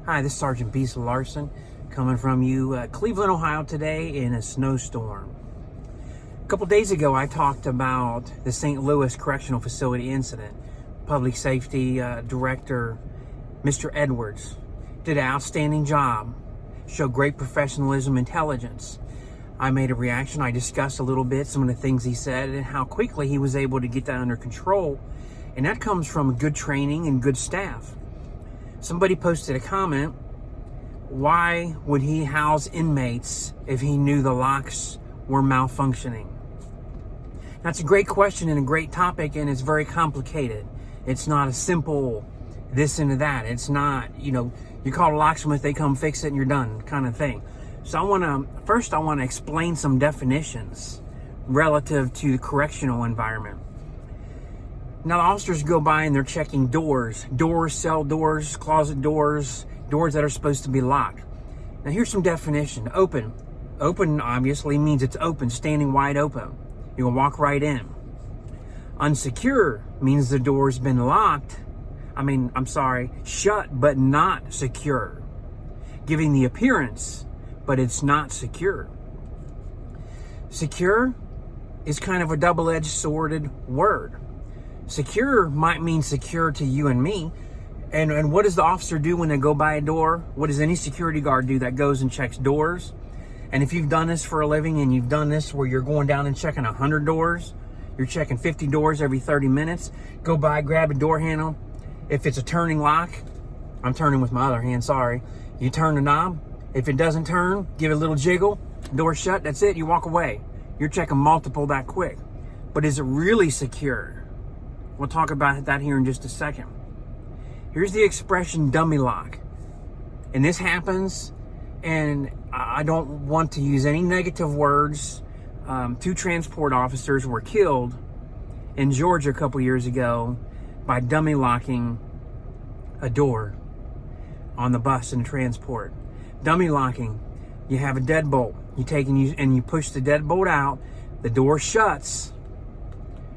Hi, this is Sergeant Beast Larson coming from you, Cleveland, Ohio today in a snowstorm. A couple days ago, I talked about the St. Louis Correctional Facility incident. Public Safety Director, Mr. Edwards, did an outstanding job, showed great professionalism, intelligence. I made a reaction. I discussed a little bit some of the things he said and how quickly he was able to get that under control. And that comes from good training and good staff. Somebody posted a comment, why would he house inmates if he knew the locks were malfunctioning? That's a great question and a great topic, and it's very complicated. It's not a simple this and that. It's not, you call a locksmith, they come fix it and you're done kind of thing. So I want to explain some definitions relative to the correctional environment. Now, the officers go by and they're checking doors, cell doors, closet doors, doors that are supposed to be locked. Now, here's some definition. Open. Open obviously means it's open, standing wide open. You can walk right in. Unsecure means the door's been shut but not secure. Giving the appearance, but it's not secure. Secure is kind of a double-edged sworded word. Secure might mean secure to you and me. And what does the officer do when they go by a door? What does any security guard do that goes and checks doors? And if you've done this for a living and you've done this where you're going down and checking 100 doors, you're checking 50 doors every 30 minutes, go by, grab a door handle. If it's a turning lock, I'm turning with my other hand, sorry. You turn the knob. If it doesn't turn, give it a little jiggle, door shut, that's it, you walk away. You're checking multiple that quick. But is it really secure? We'll talk about that here in just a second. Here's the expression dummy lock. And this happens, and I don't want to use any negative words. 2 transport officers were killed in Georgia a couple years ago by dummy locking a door on the bus in transport. Dummy locking, you have a deadbolt. You take and you push the deadbolt out, the door shuts.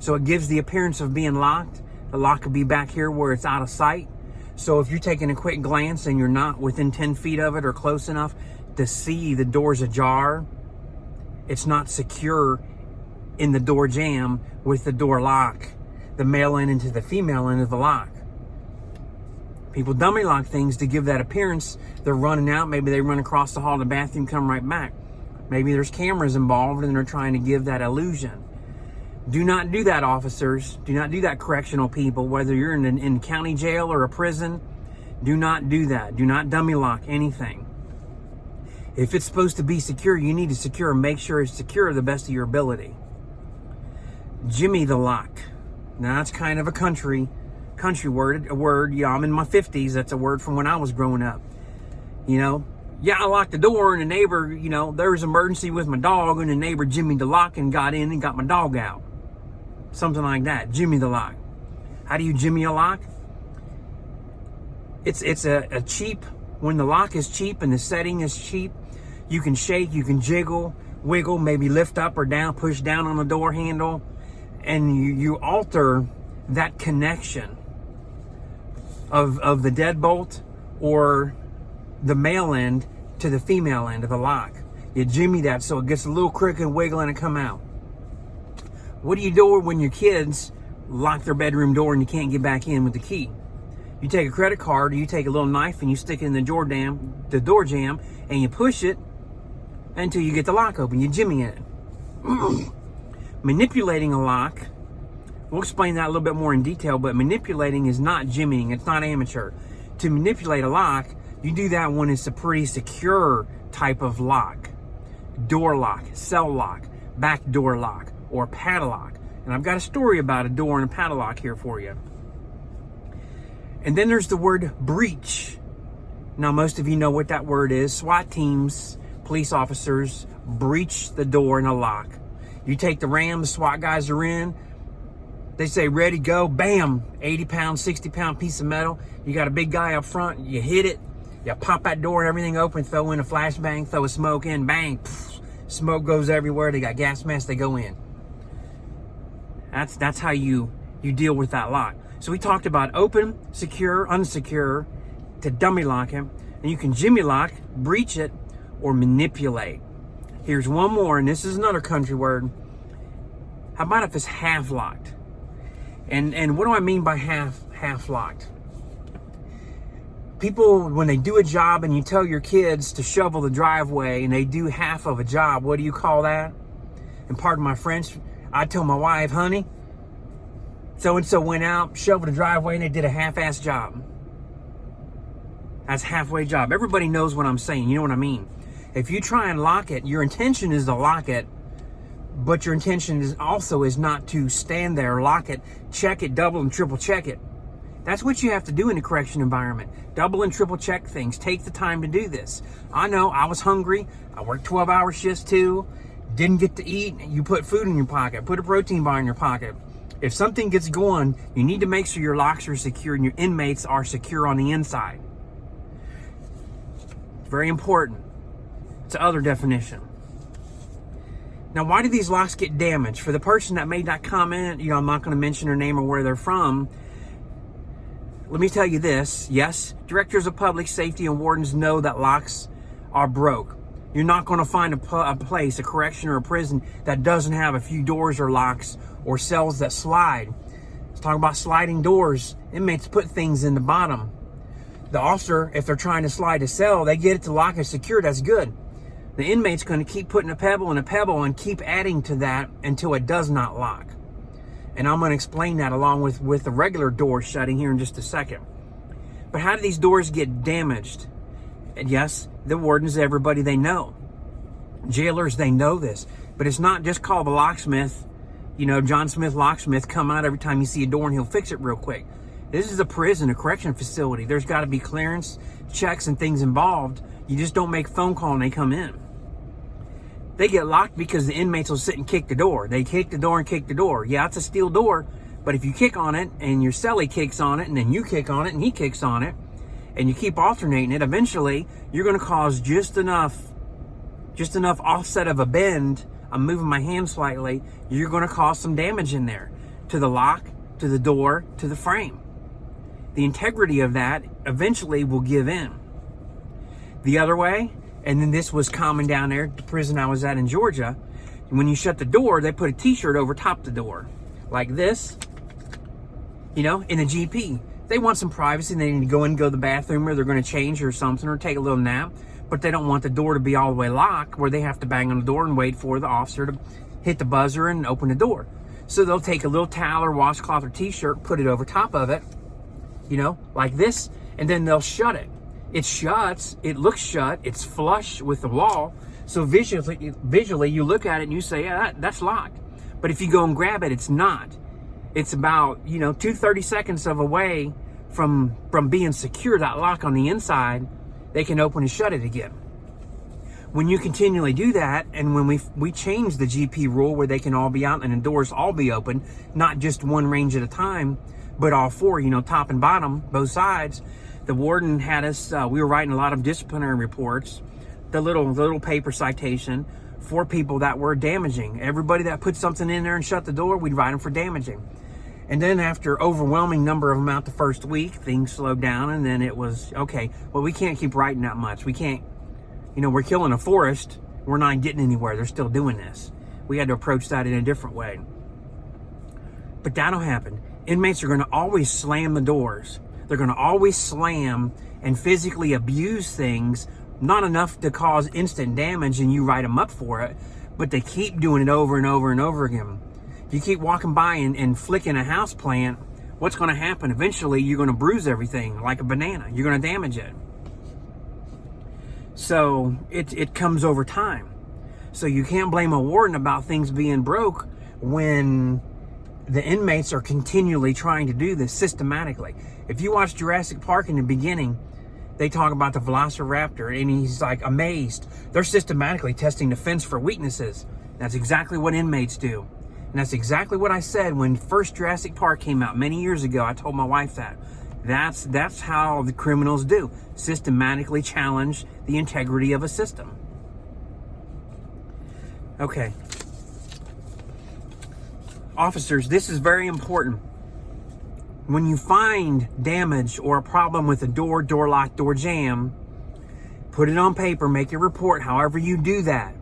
So it gives the appearance of being locked. The lock could be back here where it's out of sight. So if you're taking a quick glance and you're not within 10 feet of it or close enough to see the door's ajar, it's not secure in the door jamb with the door lock, the male end into the female end of the lock. People dummy lock things to give that appearance. They're running out. Maybe they run across the hall to the bathroom, come right back. Maybe there's cameras involved and they're trying to give that illusion. Do not do that, officers. Do not do that, correctional people, whether you're in county jail or a prison. Do not do that. Do not dummy lock anything. If it's supposed to be secure, you need to secure and make sure it's secure to the best of your ability. Jimmy the lock. Now, that's kind of a country word, a word. I'm in my 50s. That's a word from when I was growing up. I locked the door and the neighbor, there was an emergency with my dog and the neighbor jimmied the lock and got in and got my dog out. Something like that. Jimmy the lock. How do you jimmy a lock? It's a cheap, when the lock is cheap and the setting is cheap, you can shake, you can jiggle, wiggle, maybe lift up or down, push down on the door handle, and you alter that connection of the deadbolt or the male end to the female end of the lock. You jimmy that so it gets a little crooked and wiggle and it come out. What do you do when your kids lock their bedroom door and you can't get back in with the key? You take a credit card or you take a little knife and you stick it in the door jamb, and you push it until you get the lock open. You jimmy it. Manipulating a lock, we'll explain that a little bit more in detail, but manipulating is not jimmying. It's not amateur. To manipulate a lock, you do that when it's a pretty secure type of lock. Door lock, cell lock, back door lock, or padlock. And I've got a story about a door and a padlock here for you. And then there's the word breach. Now, most of you know what that word is. SWAT teams, police officers, breach the door and a lock. You take the ram, the SWAT guys are in. They say, ready, go, bam, 80-pound, 60-pound piece of metal. You got a big guy up front, you hit it, you pop that door and everything open, throw in a flashbang, throw a smoke in, bang, pff, smoke goes everywhere, they got gas masks, they go in. That's how you deal with that lock. So we talked about open, secure, unsecure, to dummy lock him. And you can jimmy lock, breach it, or manipulate. Here's one more, and this is another country word. How about if it's half locked? And what do I mean by half locked? People, when they do a job and you tell your kids to shovel the driveway and they do half of a job, what do you call that? And pardon my French, I tell my wife, honey, so-and-so went out, shoveled the driveway, and they did a half-ass job. That's halfway job. Everybody knows what I'm saying. You know what I mean? If you try and lock it, your intention is to lock it, but your intention is not to stand there, lock it, check it, double and triple check it. That's what you have to do in a correction environment. Double and triple check things. Take the time to do this. I know, I was hungry. I worked 12-hour shifts too. Didn't get to eat. You put food in your pocket. Put a protein bar in your pocket. If something gets going, you need to make sure your locks are secure and your inmates are secure on the inside. Very important. It's another definition. Now, why do these locks get damaged? For the person that made that comment, I'm not going to mention their name or where they're from. Let me tell you this. Yes, directors of public safety and wardens know that locks are broke. You're not going to find a place, a correction or a prison that doesn't have a few doors or locks or cells that slide. Let's talk about sliding doors. Inmates put things in the bottom. The officer, if they're trying to slide a cell, they get it to lock and secure. That's good. The inmate's going to keep putting a pebble and keep adding to that until it does not lock. And I'm going to explain that along with the regular door shutting here in just a second. But how do these doors get damaged? And yes, the wardens, everybody, they know. Jailers, they know this. But it's not just called the locksmith, John Smith locksmith, come out every time you see a door and he'll fix it real quick. This is a prison, a correction facility. There's got to be clearance, checks, and things involved. You just don't make a phone call and they come in. They get locked because the inmates will sit and kick the door. They kick the door and kick the door. Yeah, it's a steel door, but if you kick on it and your cellie kicks on it and then you kick on it and he kicks on it and you keep alternating it, eventually you're going to cause just enough offset of a bend. I'm moving my hand slightly. You're going to cause some damage in there to the lock, to the door, to the frame. The integrity of that eventually will give in. The other way, and then this was common down there at the prison I was at in Georgia. When you shut the door, they put a t-shirt over top the door. Like this, in a GP. They want some privacy. They need to go in and go to the bathroom or they're going to change or something or take a little nap. But they don't want the door to be all the way locked where they have to bang on the door and wait for the officer to hit the buzzer and open the door. So they'll take a little towel or washcloth or t-shirt, put it over top of it, like this, and then they'll shut it. It shuts, it looks shut, it's flush with the wall. So visually you look at it and you say, yeah, that's locked. But if you go and grab it, it's not. It's about, 30 seconds of away from being secure, that lock on the inside, they can open and shut it again. When you continually do that, and when we change the GP rule where they can all be out and the doors all be open, not just one range at a time, but all four, top and bottom, both sides. The warden had us, we were writing a lot of disciplinary reports, the little paper citation for people that were damaging. Everybody that put something in there and shut the door, we'd write them for damaging. And then after overwhelming number of them out the first week, things slowed down, and then it was, okay, well, we can't keep writing that much. We can't, we're killing a forest. We're not getting anywhere. They're still doing this. We had to approach that in a different way. But that'll happen. Inmates are going to always slam the doors. They're going to always slam and physically abuse things, not enough to cause instant damage and you write them up for it, but they keep doing it over and over and over again. If you keep walking by and flicking a house plant, what's going to happen? Eventually, you're going to bruise everything like a banana. You're going to damage it. So it comes over time. So you can't blame a warden about things being broke when the inmates are continually trying to do this systematically. If you watch Jurassic Park in the beginning, they talk about the velociraptor and he's like amazed. They're systematically testing the fence for weaknesses. That's exactly what inmates do. And that's exactly what I said when first Jurassic Park came out many years ago. I told my wife that. That's how the criminals do. Systematically challenge the integrity of a system. Okay. Officers, this is very important. When you find damage or a problem with a door lock, door jam, Put it on paper, make a report, however you do that.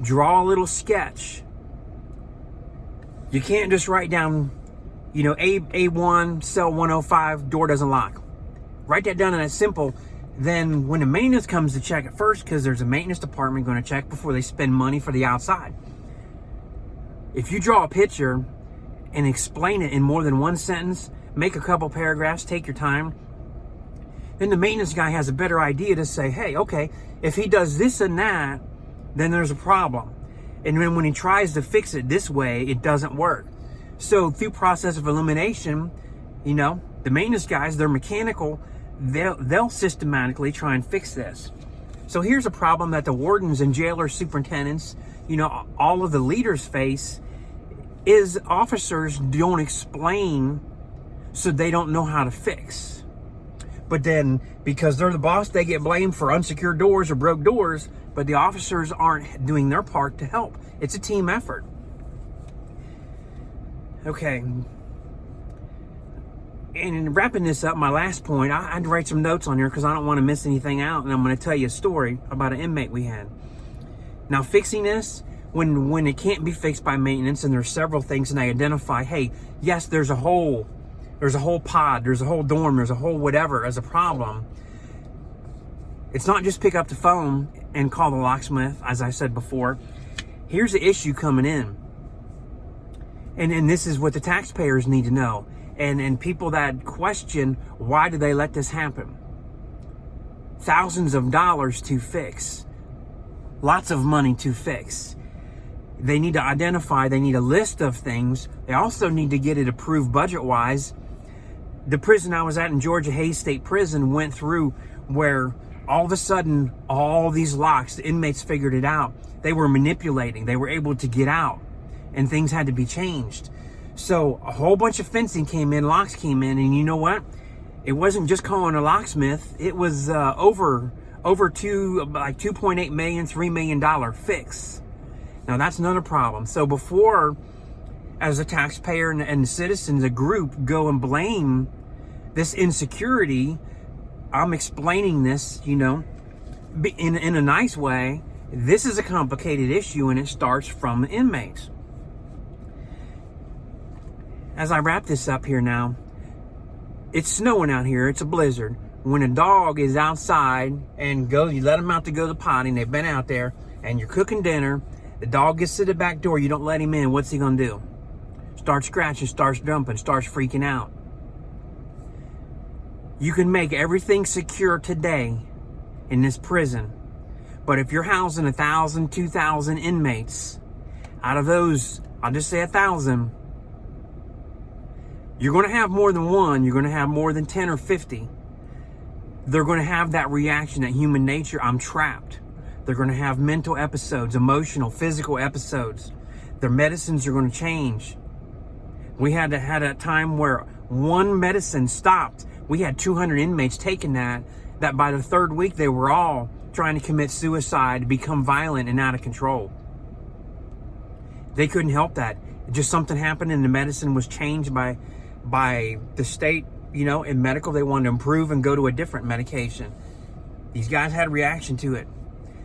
Draw a little sketch. You can't just write down, A1, cell 105, door doesn't lock. Write that down in that simple. Then when the maintenance comes to check it first, because there's a maintenance department going to check before they spend money for the outside. If you draw a picture and explain it in more than one sentence, make a couple paragraphs, take your time, then the maintenance guy has a better idea to say, hey, okay, if he does this and that, then there's a problem. And then when he tries to fix it this way, it doesn't work. So through process of elimination, the maintenance guys, they're mechanical, they'll systematically try and fix this. So here's a problem that the wardens and jailer superintendents, all of the leaders face, is officers don't explain, so they don't know how to fix. But then, because they're the boss, they get blamed for unsecured doors or broke doors, but the officers aren't doing their part to help. It's a team effort. Okay. And in wrapping this up, my last point, I had to write some notes on here because I don't want to miss anything out, and I'm going to tell you a story about an inmate we had. Now, fixing this, when it can't be fixed by maintenance, and there's several things, and I identify, hey, yes, there's a whole pod, there's a whole dorm, there's a whole whatever as a problem. It's not just pick up the phone and call the locksmith, as I said before. Here's the issue coming in. And this is what the taxpayers need to know. And people that question, why did they let this happen? Thousands of dollars to fix. Lots of money to fix. They need to identify, they need a list of things. They also need to get it approved budget-wise. The prison I was at in Georgia, Hayes State Prison, went through where all of a sudden, all these locks, the inmates figured it out. They were manipulating. They were able to get out, and things had to be changed. So a whole bunch of fencing came in, locks came in, and you know what? It wasn't just calling a locksmith. It was over $2.8 million, $3 million fix. Now that's another problem. So before, as a taxpayer and the citizens, a group, go and blame this insecurity, I'm explaining this, in a nice way. This is a complicated issue, and it starts from inmates. As I wrap this up here now, it's snowing out here. It's a blizzard. When a dog is outside and you let them out to go to the potty, and they've been out there, and you're cooking dinner, the dog gets to the back door, you don't let him in, what's he gonna do? Starts scratching, starts jumping, starts freaking out. You can make everything secure today in this prison, but if you're housing 1,000, 2,000 inmates, out of those, I'll just say 1,000, you're going to have more than one. You're going to have more than 10 or 50. They're going to have that reaction, that human nature, I'm trapped. They're going to have mental episodes, emotional, physical episodes. Their medicines are going to change. We had a time where one medicine stopped. We had 200 inmates taking that by the third week, they were all trying to commit suicide, become violent and out of control. They couldn't help that. Just something happened, and the medicine was changed by the state, in medical. They wanted to improve and go to a different medication. These guys had a reaction to it.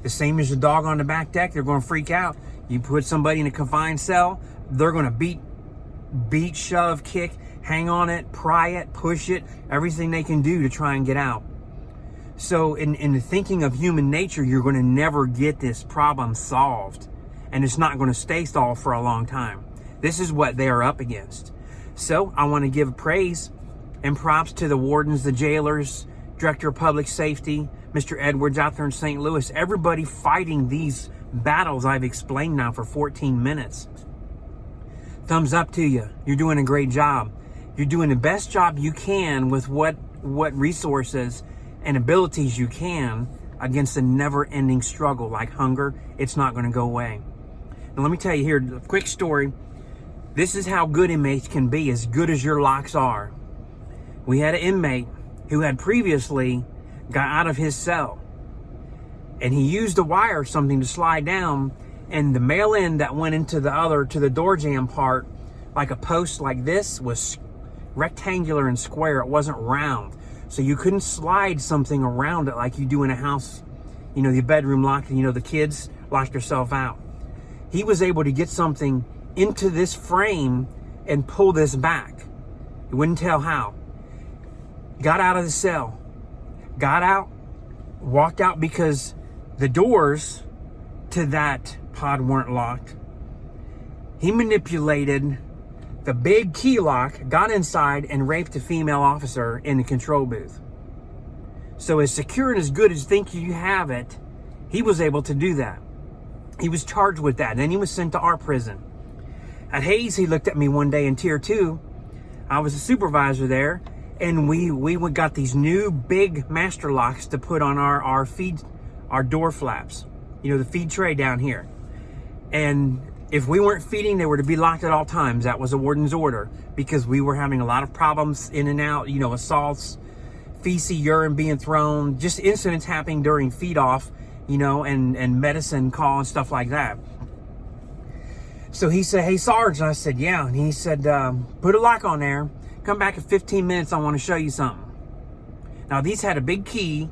The same as the dog on the back deck, they're going to freak out. You put somebody in a confined cell, they're going to beat, shove, kick, hang on it, pry it, push it, everything they can do to try and get out. So in the thinking of human nature, you're going to never get this problem solved, and it's not going to stay solved for a long time. This is what they are up against. So I want to give praise and props to the wardens, the jailers, Director of Public Safety, Mr. Edwards out there in St. Louis, everybody fighting these battles I've explained now for 14 minutes. Thumbs up to you. You're doing a great job. You're doing the best job you can with what resources and abilities you can against a never-ending struggle like hunger. It's not going to go away. Now let me tell you here a quick story. This is how good inmates can be, as good as your locks are. We had an inmate who had previously got out of his cell, and he used a wire or something to slide down, and the mail end that went into the door jamb part, like a post like this, was rectangular and square. It wasn't round, so you couldn't slide something around it like you do in a house, the bedroom locked, the kids locked themselves out. He was able to get something into this frame and pull this back. He wouldn't tell how. Got out of the cell, got out, walked out because the doors to that pod weren't locked. He manipulated the big key lock, got inside, and raped a female officer in the control booth. So as secure and as good as you think you have it, he was able to do that. He was charged with that. And then he was sent to our prison. At Hayes, he looked at me one day in Tier 2. I was a supervisor there, and we got these new big master locks to put on our door flaps. The feed tray down here. And if we weren't feeding, they were to be locked at all times. That was a warden's order, because we were having a lot of problems in and out, assaults, feces, urine being thrown, just incidents happening during feed off, and medicine call and stuff like that. So he said, "Hey, Sarge," and I said, "Yeah." And he said, "Put a lock on there. Come back in 15 minutes. I want to show you something." Now, these had a big key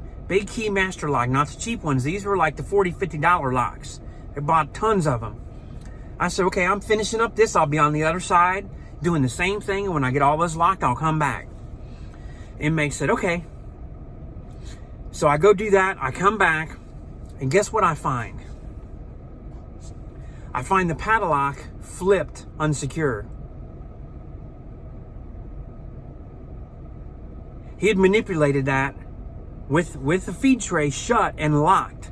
master lock, not the cheap ones. These were like the $40, $50 locks. They bought tons of them. I said, "Okay, I'm finishing up this. I'll be on the other side doing the same thing. And when I get all this locked, I'll come back." Inmate said, "Okay." So I go do that. I come back. And guess what I find? I find the padlock flipped unsecured. He had manipulated that with the feed tray shut and locked.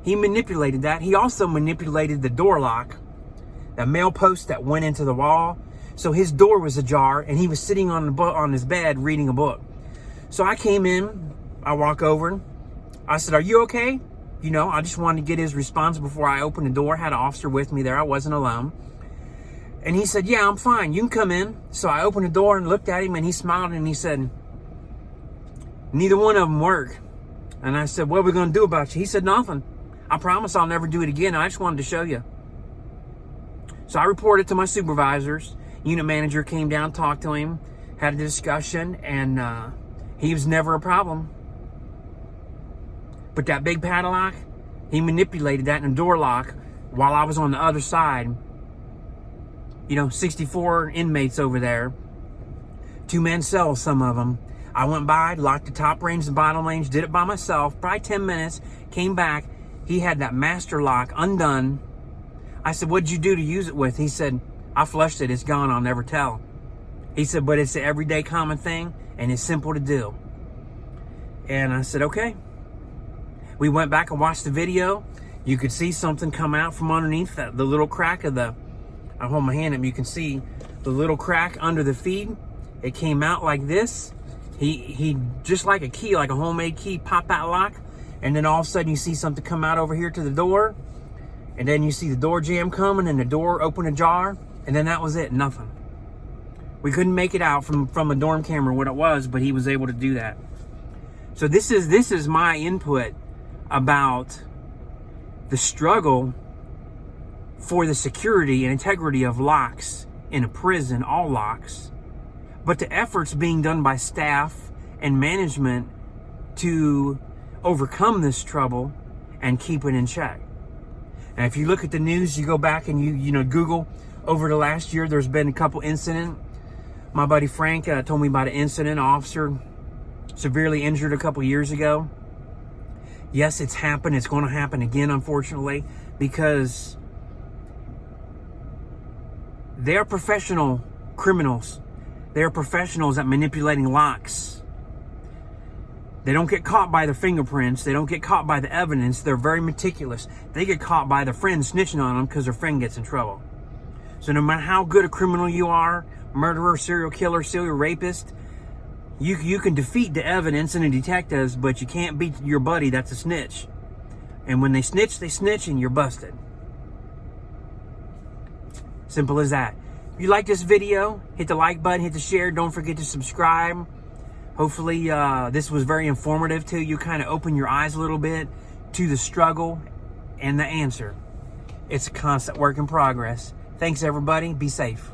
He manipulated that. He also manipulated the door lock, the mail post that went into the wall. So his door was ajar, and he was sitting on his bed reading a book. So I came in, I walk over, I said, "Are you okay?" I just wanted to get his response before I opened the door. Had an officer with me there. I wasn't alone. And he said, "Yeah, I'm fine. You can come in." So I opened the door and looked at him, and he smiled, and he said, "Neither one of them work." And I said, "What are we going to do about you?" He said, "Nothing. I promise I'll never do it again. I just wanted to show you." So I reported to my supervisors. Unit manager came down, talked to him, had a discussion, and he was never a problem. But that big padlock, he manipulated that in a door lock while I was on the other side. 64 inmates over there. 2-man cells, some of them. I went by, locked the top range, the bottom range, did it by myself, probably 10 minutes, came back. He had that master lock undone. I said, "What'd you do to use it with?" He said, "I flushed it. It's gone. I'll never tell." He said, "But it's an everyday common thing, and it's simple to do." And I said, "Okay." We went back and watched the video. You could see something come out from underneath the little crack of I hold my hand up, you can see the little crack under the feed. It came out like this. He just like a key, like a homemade key, popped that lock, and then all of a sudden you see something come out over here to the door, and then you see the door jamb coming and the door open ajar, and then that was it, nothing. We couldn't make it out from a dorm camera what it was, but he was able to do that. So this is my input about the struggle for the security and integrity of locks in a prison, all locks, but the efforts being done by staff and management to overcome this trouble and keep it in check. And if you look at the news, you go back and you Google over the last year, there's been a couple incidents. My buddy Frank told me about an incident, an officer severely injured a couple years ago. Yes, it's happened. It's going to happen again, unfortunately, because they're professional criminals. They're professionals at manipulating locks. They don't get caught by their fingerprints. They don't get caught by the evidence. They're very meticulous. They get caught by their friend snitching on them because their friend gets in trouble. So no matter how good a criminal you are, murderer, serial killer, serial rapist, you can defeat the evidence and the detectives, but you can't beat your buddy that's a snitch. And when they snitch, and you're busted. Simple as that. If you like this video, hit the like button, hit the share. Don't forget to subscribe. Hopefully this was very informative to you, kind of open your eyes a little bit to the struggle and the answer. It's a constant work in progress. Thanks, everybody. Be safe.